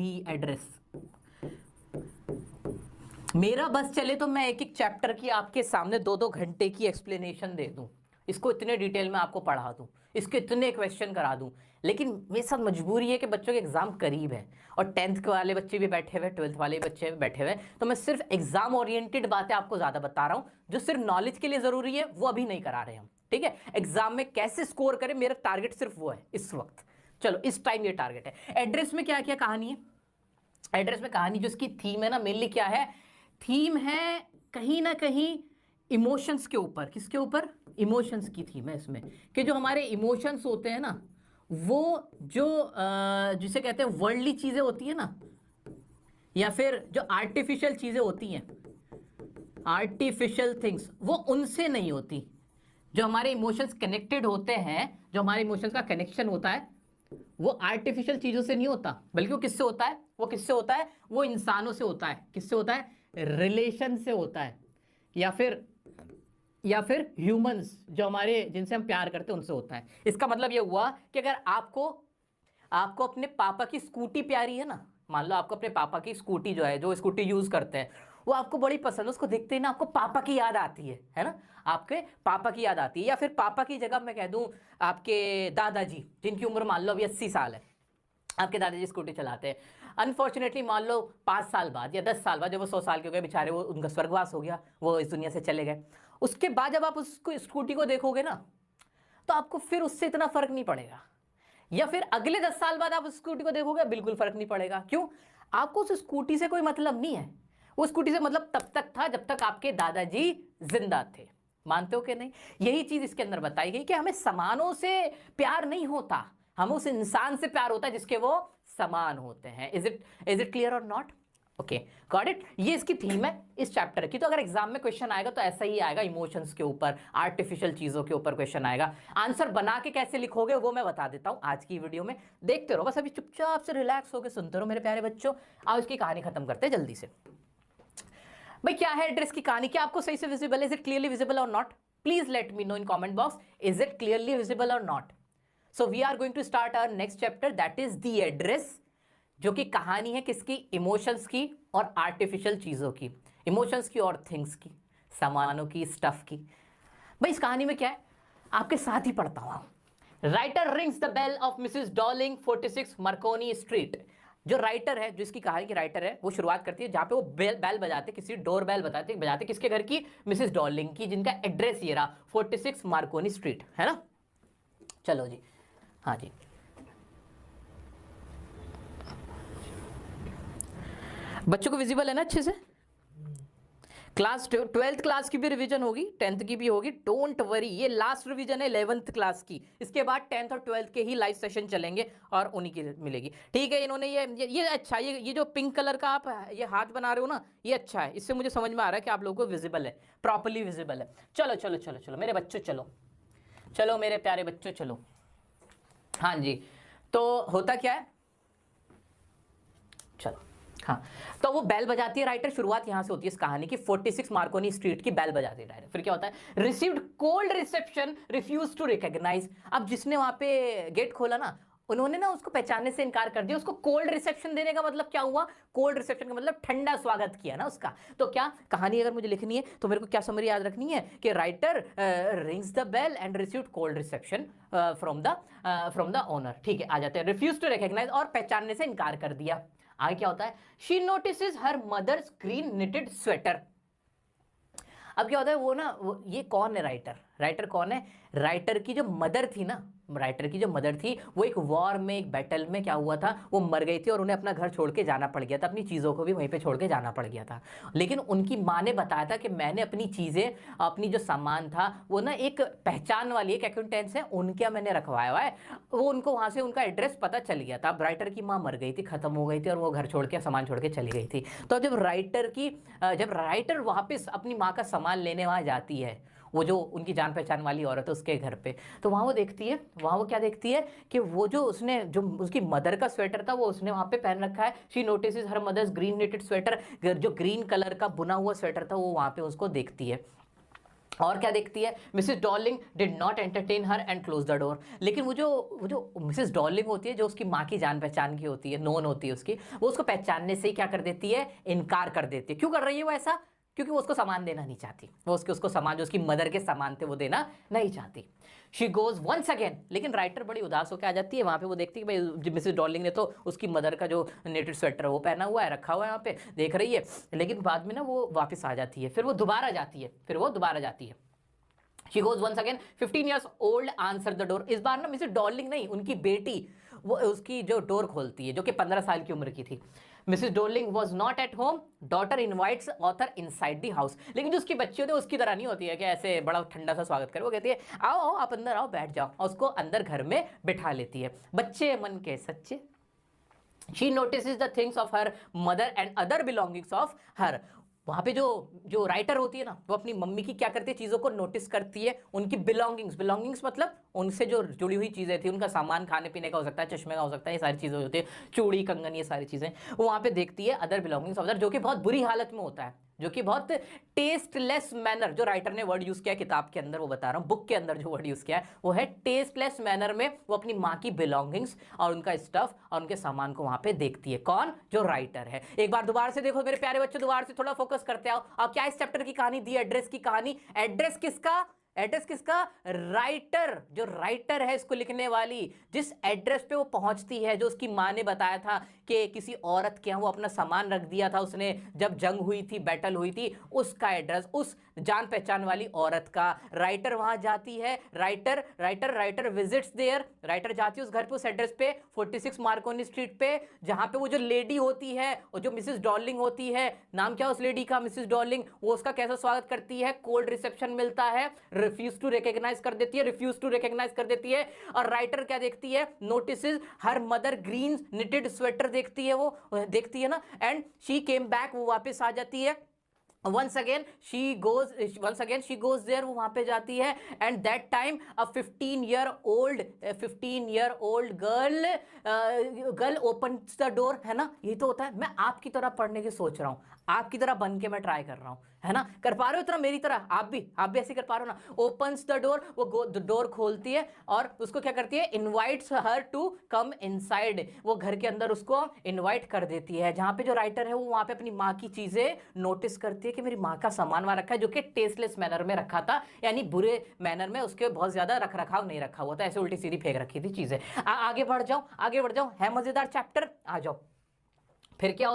दी address. मेरा बस चले तो मैं एक एक चैप्टर की आपके सामने 2-2 घंटे की एक्सप्लेनेशन दे दूं, इसको इतने डिटेल में आपको पढ़ा दूं, इसके इतने क्वेश्चन करा दूं, लेकिन मेरे साथ मजबूरी है कि बच्चों के एग्जाम करीब है और 10th वाले बच्चे भी बैठे हुए, 12th वाले बच्चे भी बैठे हुए, तो मैं सिर्फ एग्जाम ओरिएंटेड बातें आपको ज्यादा बता रहा हूं, जो सिर्फ नॉलेज के लिए जरूरी है वो अभी नहीं करा रहे हम, ठीक है। एग्जाम में कैसे स्कोर करें, मेरा टारगेट सिर्फ वो है इस वक्त। चलो इस टाइम ये टारगेट है। एड्रेस में क्या क्या कहानी है, एड्रेस में कहानी जो इसकी थीम है ना, मेनली क्या है, थीम है कहीं ना कहीं इमोशंस के ऊपर। किसके ऊपर? इमोशंस की थीम है इसमें, कि जो हमारे इमोशंस होते हैं ना, वो जो जिसे कहते हैं वर्ल्डली चीजें होती है ना, या फिर जो आर्टिफिशियल चीजें होती हैं, आर्टिफिशियल थिंग्स, वो उनसे नहीं होती। जो हमारे इमोशंस कनेक्टेड होते हैं, जो हमारे इमोशंस का कनेक्शन होता है, वो आर्टिफिशियल चीजों से नहीं होता, बल्कि वो किससे होता है? वो किससे होता है? वो इंसानों से होता है। किससे होता है? रिलेशन से होता है, या फिर ह्यूमंस, जो हमारे, जिनसे हम प्यार करते हैं, उनसे होता है। इसका मतलब ये हुआ कि अगर आपको अपने पापा की स्कूटी प्यारी है ना, मान लो आपको अपने पापा की स्कूटी जो है, जो स्कूटी यूज करते हैं, वो आपको बड़ी पसंद है, उसको देखते ही ना आपको पापा की याद आती है ना, आपके पापा की याद आती है। या फिर पापा की जगह मैं कह दूं आपके दादाजी, जिनकी उम्र मान लो अभी 80 साल है, आपके दादाजी स्कूटी चलाते हैं, अनफॉर्चुनेटली मान लो 5 साल बाद या 10 साल बाद, जब वो 100 साल के हो गए बेचारे, वो उनका स्वर्गवास हो गया, वो इस दुनिया से चले गए, उसके बाद जब आप उसको स्कूटी को देखोगे ना, तो आपको फिर उससे इतना फर्क नहीं पड़ेगा। या फिर अगले 10 साल बाद आप उस स्कूटी को देखोगे, बिल्कुल फर्क नहीं पड़ेगा। क्यों? आपको उस स्कूटी से कोई मतलब नहीं है। वो स्कूटी से मतलब तब तक था जब तक आपके दादाजी जिंदा थे। मानते हो कि नहीं? यही चीज इसके अंदर बताई गई कि हमें समानों से प्यार नहीं होता, हमें उस इंसान से प्यार होता है जिसके वो समान होते हैं। इज इट क्लियर और नॉट? Okay, got it. ये इसकी थीम है इस चैप्टर की। तो अगर एग्जाम में क्वेश्चन आएगा तो ऐसा ही आएगा, इमोशंस के ऊपर, आर्टिफिशियल चीजों के ऊपर क्वेश्चन आएगा। आंसर बना के कैसे लिखोगे वो मैं बता देता हूं आज की वीडियो में। देखते रहो, बस अभी चुपचाप से रिलैक्स होकर सुनते रहो मेरे प्यारे बच्चों। आओ इसकी कहानी खत्म करते हैं जल्दी से। भाई क्या है एड्रेस की कहानी? क्या आपको सही से visible? Is it clearly visible or not? Please let me know in comment box, is it clearly visible or not? So we are going to start our next chapter, that is the address, जो कि कहानी है किसकी? Emotions की और artificial चीजों की, emotions की और थिंग्स की, सामानों की, स्टफ की। भाई इस कहानी में क्या है, आपके साथ ही पढ़ता हूं। Writer rings the bell of Mrs Darling 46 Marconi street. जो राइटर है, जो इसकी कहानी की राइटर है, वो शुरुआत करती है जहां पे वो बेल बजाते, किसी डोर बेल बजाते किसके घर की? मिसेस डॉर्लिंग की, जिनका एड्रेस ये रहा 46 मार्कोनी स्ट्रीट, है ना। चलो जी, हाँ जी, बच्चों को विजिबल है ना अच्छे से? क्लास 12th क्लास की भी रिवीजन होगी, 10th की भी होगी, डोंट वरी। ये लास्ट रिवीजन है 11th क्लास की, इसके बाद 10th और 12th के ही लाइव सेशन चलेंगे और उन्हीं की मिलेगी, ठीक है। इन्होंने ये अच्छा, ये जो पिंक कलर का आप ये हाथ बना रहे हो ना, ये अच्छा है, इससे मुझे समझ में आ रहा है कि आप लोगों को विजिबल है, प्रॉपरली विजिबल है। चलो चलो चलो चलो मेरे बच्चों, चलो चलो मेरे प्यारे बच्चों, चलो। हाँ जी, तो होता क्या है, चलो, हाँ, तो वो बेल बजाती है राइटर, शुरुआत यहां से होती है इस कहानी की, 46 मार्कोनी स्ट्रीट की बेल बजाती है राइटर। फिर क्या होता है? Received cold reception, refuse to recognise. अब जिसने वहां पे गेट खोला ना, उन्होंने ना उसको पहचानने से इनकार कर दिया। उसको कोल्ड रिसेप्शन देने का मतलब क्या हुआ? कोल्ड रिसेप्शन का मतलब ठंडा स्वागत किया ना उसका। तो क्या कहानी अगर मुझे लिखनी है तो मेरे को क्या समरी याद रखनी है कि writer rings the bell and received cold reception from the owner. ठीक है, आ जाते हैं, रिफ्यूज टू रिकॉग्नाइज, और पहचानने से इनकार कर दिया। आगे क्या होता है? She notices her mother's green knitted sweater. अब क्या होता है, ये कौन है राइटर? राइटर कौन है? राइटर की जो मदर थी ना, राइटर की जो मदर थी, वो एक वॉर में, एक बैटल में क्या हुआ था, वो मर गई थी और उन्हें अपना घर छोड़ के जाना पड़ गया था, अपनी चीज़ों को भी वहीं पे छोड़ के जाना पड़ गया था। लेकिन उनकी माँ ने बताया था कि मैंने अपनी चीज़ें, अपनी जो सामान था वो ना एक पहचान वाली एक एक्विंटेंस है, उनके मैंने रखवाया हुआ है, वो उनको वहाँ से उनका एड्रेस पता चल गया था। अब राइटर की माँ मर गई थी, खत्म हो गई थी, और वो घर छोड़ के, सामान छोड़ के चली गई थी। तो जब राइटर वापस अपनी माँ का सामान लेने वहाँ जाती है, वो जो उनकी जान पहचान वाली औरत है उसके घर पे, तो वहाँ वो देखती है, वहाँ वो क्या देखती है कि वो जो उसकी मदर का स्वेटर था वो उसने वहाँ पे पहन रखा है। She notices her mother's green knitted sweater, जो ग्रीन कलर का बुना हुआ स्वेटर था वो वहाँ पे उसको देखती है। और क्या देखती है, Mrs Darling did not entertain her and close the door. लेकिन वो जो मिसेस डॉर्लिंग होती है, जो उसकी माँ की जान पहचान की होती है, नोन होती है उसकी, वो उसको पहचानने से ही क्या कर देती है, इनकार कर देती है। क्यों कर रही है वो ऐसा? क्योंकि वो उसको सामान देना नहीं चाहती, वो उसको सामान जो उसकी मदर के सामान थे वो देना नहीं चाहती। शी गोज वंस अगेन, लेकिन राइटर बड़ी उदास होकर आ जाती है वहां पे। वो देखती है कि भाई मिसेस डॉर्लिंग ने तो उसकी मदर का जो नेटिव स्वेटर है वो पहना हुआ है, रखा हुआ है वहाँ पे, देख रही है। लेकिन बाद में ना वो वापस आ जाती है, फिर वो दोबारा जाती है। She goes once again, 15 years old answer the door। इस बार ना मिसेस डॉर्लिंग नहीं, उनकी बेटी वो उसकी जो डोर खोलती है, जो कि 15 साल की उम्र की थी। Mrs Darling was not at home, daughter invites author inside the house. लेकिन जो उसकी बच्ची होती है उसकी तरह नहीं होती है कि ऐसे बड़ा ठंडा सा स्वागत करे। वो कहती है आओ आओ आप अंदर आओ, बैठ जाओ, और उसको अंदर घर में बिठा लेती है। बच्चे मन के सच्चे। She notices the things of her mother and other belongings of her। वहां पे जो राइटर होती है ना, वो अपनी मम्मी की क्या करती है, चीजों को नोटिस करती है, उनकी बिलोंगिंग्स मतलब उनसे जो जुड़ी हुई चीजें थी, उनका सामान, खाने पीने का हो सकता है, चश्मे का हो सकता है, ये सारी चीजें होती है, चूड़ी कंगन, ये सारी चीजें वो वहां पे देखती है। अदर बिलोंगिंग्स ऑफ अदर, जो कि बहुत बुरी हालत में होता है, जो कि बहुत टेस्टलेस मैनर, जो राइटर ने वर्ड यूज किया किताब के अंदर, वो बता रहा हूं, बुक के अंदर जो वर्ड यूज किया है वो है टेस्टलेस मैनर में। वो अपनी माँ की बिलोंगिंग्स और उनका स्टफ और उनके सामान को वहां पे देखती है। कौन? जो राइटर है। एक बार दोबारा से देखो मेरे प्यारे बच्चों, दोबारा से थोड़ा फोकस करते आओ। अब क्या इस चैप्टर की कहानी दी? एड्रेस की कहानी। एड्रेस किसका? एड्रेस किसका? राइटर। जो राइटर है इसको लिखने वाली, जिस एड्रेस पे वो पहुंचती है, जो उसकी माँ ने बताया था कि किसी औरत के यहाँ वो अपना सामान रख दिया था उसने जब जंग हुई थी, बैटल हुई थी, उसका एड्रेस, उस जान पहचान वाली औरत का। राइटर वहां जाती है, राइटर विजिट्स देयर। राइटर जाती है उस घर पे, उस एड्रेस पे, 46 मार्कोनी स्ट्रीट पे, जहां पे वो जो लेडी होती है, और जो मिसेस डॉर्लिंग होती है, नाम क्या उस लेडी का? Mrs Darling. वो उसका कैसा स्वागत करती है? कोल्ड रिसेप्शन मिलता है, रिफ्यूज टू रिकॉग्नाइज कर देती है। और राइटर क्या देखती है? Notices her mother green knitted sweater देखती है, वो देखती है ना। एंड शी केम बैक, वो वापस आ जाती है। once again she goes there, वो वहां पे जाती है। and that time a 15-year-old girl opens the door, है ना। यही तो होता है। मैं आपकी तरह पढ़ने की सोच रहा हूं, आपकी तरह बन के मैं ट्राई कर रहा हूं, है ना। कर पा रहे हो इतना मेरी तरह? आप भी ऐसे कर पा रहे हो ना। ओपन्स द डोर, वो डोर खोलती है और उसको क्या करती है? Invites her to come inside. वो घर के अंदर उसको इनवाइट कर देती है। जहां पे जो राइटर है वो वहां पे अपनी माँ की चीजें नोटिस करती है कि मेरी माँ का सामान वहां रखा है, जो कि टेस्टलेस मैनर में रखा था, यानी बुरे मैनर में, उसके बहुत ज्यादा रख रखाव नहीं रखा हुआ था, ऐसे उल्टी सीधी फेंक रखी थी चीजें। आगे बढ़ जाओ, है मजेदार चैप्टर, आ जाओ। फिर क्या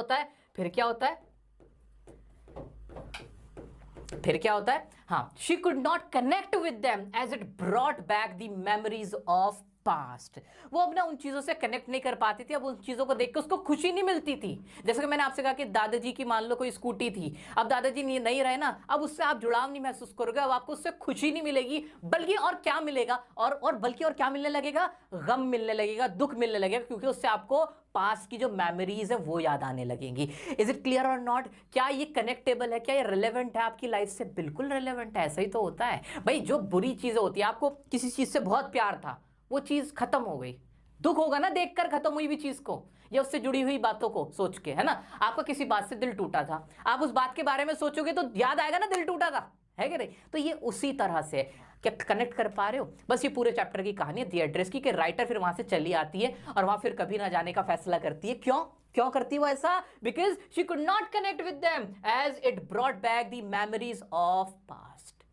होता है? हाँ, she could not connect with them as it brought back the memories of past. वो अब ना उन चीजों से कनेक्ट नहीं कर पाती थी, अब उन चीजों को देख के उसको खुशी नहीं मिलती थी। जैसे कि मैंने आपसे कहा कि दादाजी की मान लो कोई स्कूटी थी, अब दादाजी नहीं रहे ना, अब उससे आप जुड़ाव नहीं महसूस करोगे, अब आपको उससे खुशी नहीं मिलेगी, बल्कि और क्या मिलेगा? बल्कि और क्या मिलने लगेगा? गम मिलने लगेगा, दुख मिलने लगेगा, क्योंकि उससे आपको पास्ट की जो मेमोरीज है वो याद आने लगेंगी। इज इट क्लियर और नॉट? क्या ये कनेक्टेबल है? क्या ये रिलेवेंट है आपकी लाइफ से? बिल्कुल रिलेवेंट है। ऐसा ही तो होता है भाई। जो बुरी चीजें होती है, आपको किसी चीज से बहुत प्यार था, वो चीज खत्म हो गई, दुख होगा ना देखकर खत्म हुई हुई चीज को, या उससे जुड़ी हुई बातों को सोच के, है ना। आपका किसी बात से दिल टूटा था, आप उस बात के बारे में सोचोगे तो याद आएगा ना दिल टूटा था, है कि नहीं। तो ये उसी तरह से क्या कनेक्ट कर पा रहे हो? बस ये पूरे चैप्टर की कहानी है द एड्रेस की, कि राइटर फिर वहां से चली आती है और वहां फिर कभी ना जाने का फैसला करती है। क्यों करती है वो ऐसा? Because she could not connect with them as it brought back the memories of past.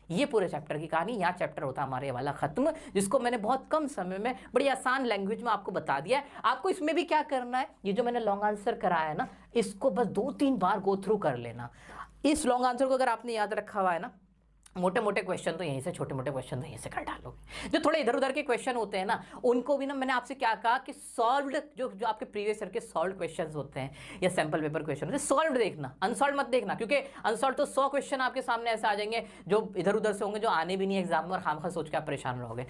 ये पूरे चैप्टर की कहानी। यहाँ चैप्टर होता है हमारे वाला खत्म, जिसको मैंने बहुत कम समय में बड़ी आसान लैंग्वेज में आपको बता दिया है। आपको इसमें भी क्या करना है, ये जो मैंने लॉन्ग आंसर कराया है ना, इसको बस 2-3 बार गो थ्रू कर लेना। इस लॉन्ग आंसर को अगर आपने याद रखा हुआ है ना, मोटे मोटे क्वेश्चन तो यहीं से, छोटे मोटे क्वेश्चन तो यहीं से कर डालोगे। जो थोड़े इधर उधर के क्वेश्चन होते हैं ना, उनको भी ना मैंने आपसे क्या कहा कि सॉल्व्ड, जो आपके प्रीवियस ईयर के सॉल्व्ड क्वेश्चंस होते हैं या सैंपल पेपर क्वेश्चन होते हैं, सॉल्व्ड देखना, अनसॉल्व्ड मत देखना, क्योंकि अनसॉल्व्ड तो 100 क्वेश्चन आपके सामने ऐसे आ जाएंगे जो इधर उधर से होंगे, जो आने भी नहीं एग्जाम में, और खामखा सोच के आप परेशान रहोगे।